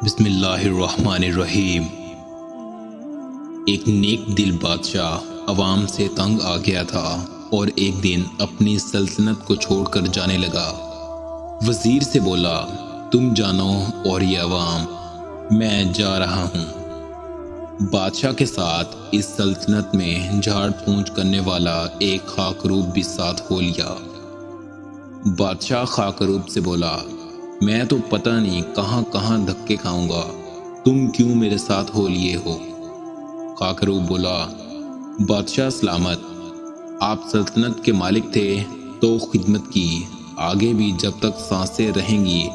بسم اللہ الرحمن الرحیم۔ ایک نیک دل بادشاہ عوام سے تنگ آ گیا تھا اور ایک دن اپنی سلطنت کو چھوڑ کر جانے لگا۔ وزیر سے بولا، تم جانو اور یہ عوام، میں جا رہا ہوں۔ بادشاہ کے ساتھ اس سلطنت میں جھاڑ پونچھ کرنے والا ایک خاکروب بھی ساتھ ہو لیا۔ بادشاہ خاکروب سے بولا، میں تو پتہ نہیں کہاں کہاں دھکے کھاؤں گا، تم کیوں میرے ساتھ ہو لیے ہو؟ خاکروب بولا، بادشاہ سلامت، آپ سلطنت کے مالک تھے تو خدمت کی، آگے بھی جب تک سانسیں رہیں گی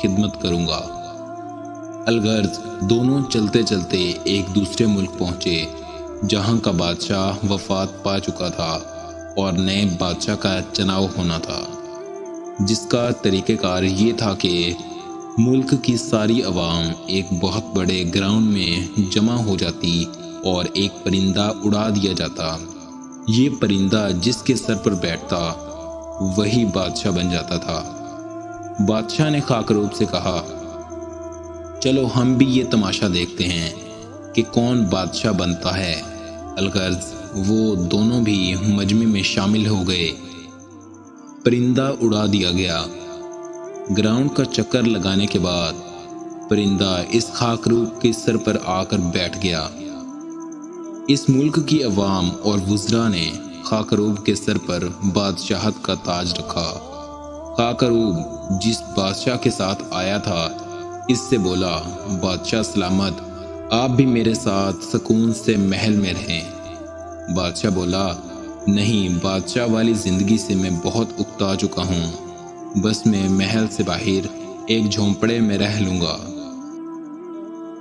خدمت کروں گا۔ الغرض دونوں چلتے چلتے ایک دوسرے ملک پہنچے جہاں کا بادشاہ وفات پا چکا تھا اور نئے بادشاہ کا چناؤ ہونا تھا، جس کا طریقہ کار یہ تھا کہ ملک کی ساری عوام ایک بہت بڑے گراؤنڈ میں جمع ہو جاتی اور ایک پرندہ اڑا دیا جاتا۔ یہ پرندہ جس کے سر پر بیٹھتا وہی بادشاہ بن جاتا تھا۔ بادشاہ نے خاکروب سے کہا، چلو ہم بھی یہ تماشا دیکھتے ہیں کہ کون بادشاہ بنتا ہے۔ الغرض وہ دونوں بھی مجمع میں شامل ہو گئے۔ پرندہ اڑا دیا گیا۔ گراؤنڈ کا چکر لگانے کے بعد پرندہ اس خاکروب کے سر پر آ کر بیٹھ گیا۔ اس ملک کی عوام اور وزراء نے خاکروب کے سر پر بادشاہت کا تاج رکھا۔ خاکروب جس بادشاہ کے ساتھ آیا تھا اس سے بولا، بادشاہ سلامت، آپ بھی میرے ساتھ سکون سے محل میں رہیں۔ بادشاہ بولا، نہیں، بادشاہ والی زندگی سے میں بہت اکتا چکا ہوں، بس میں محل سے باہر ایک جھونپڑے میں رہ لوں گا۔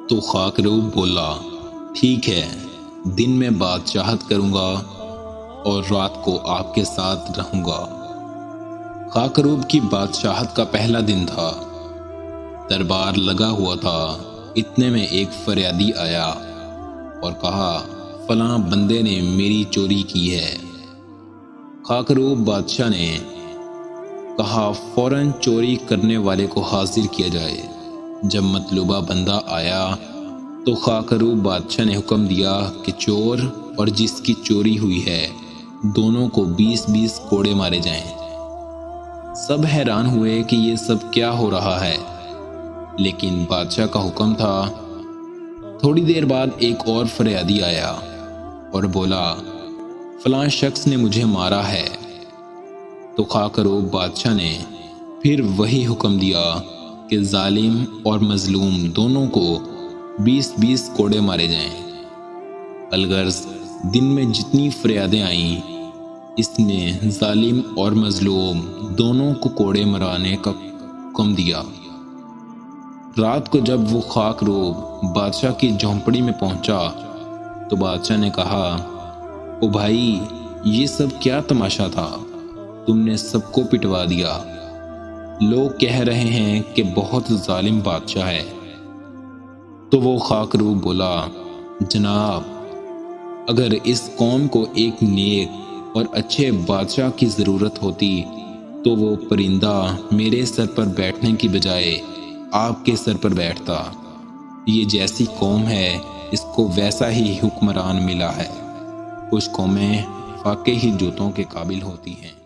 تو خاکروب بولا، ٹھیک ہے، دن میں بادشاہت کروں گا اور رات کو آپ کے ساتھ رہوں گا۔ خاکروب کی بادشاہت کا پہلا دن تھا۔ دربار لگا ہوا تھا، اتنے میں ایک فریادی آیا اور کہا، فلاں بندے نے میری چوری کی ہے۔ خاکروب بادشاہ نے کہا، فوراً چوری کرنے والے کو حاضر کیا جائے۔ جب مطلوبہ بندہ آیا تو خاکروب بادشاہ نے حکم دیا کہ چور اور جس کی چوری ہوئی ہے دونوں کو 20 کوڑے مارے جائیں۔ سب حیران ہوئے کہ یہ سب کیا ہو رہا ہے، لیکن بادشاہ کا حکم تھا۔ تھوڑی دیر بعد ایک اور فریادی آیا اور بولا، فلاں شخص نے مجھے مارا ہے۔ تو خاکروب بادشاہ نے پھر وہی حکم دیا کہ ظالم اور مظلوم دونوں کو 20 کوڑے مارے جائیں۔ الغرض دن میں جتنی فریادیں آئیں، اس نے ظالم اور مظلوم دونوں کو کوڑے مرانے کا حکم دیا۔ رات کو جب وہ خاکروب بادشاہ کی جھونپڑی میں پہنچا تو بادشاہ نے کہا، او بھائی، یہ سب کیا تماشا تھا، تم نے سب کو پٹوا دیا۔ لوگ کہہ رہے ہیں کہ بہت ظالم بادشاہ ہے۔ تو وہ خاکروب بولا، جناب، اگر اس قوم کو ایک نیک اور اچھے بادشاہ کی ضرورت ہوتی تو وہ پرندہ میرے سر پر بیٹھنے کی بجائے آپ کے سر پر بیٹھتا۔ یہ جیسی قوم ہے اس کو ویسا ہی حکمران ملا ہے۔ کچھ قومیں فاقے ہی جوتوں کے قابل ہوتی ہیں۔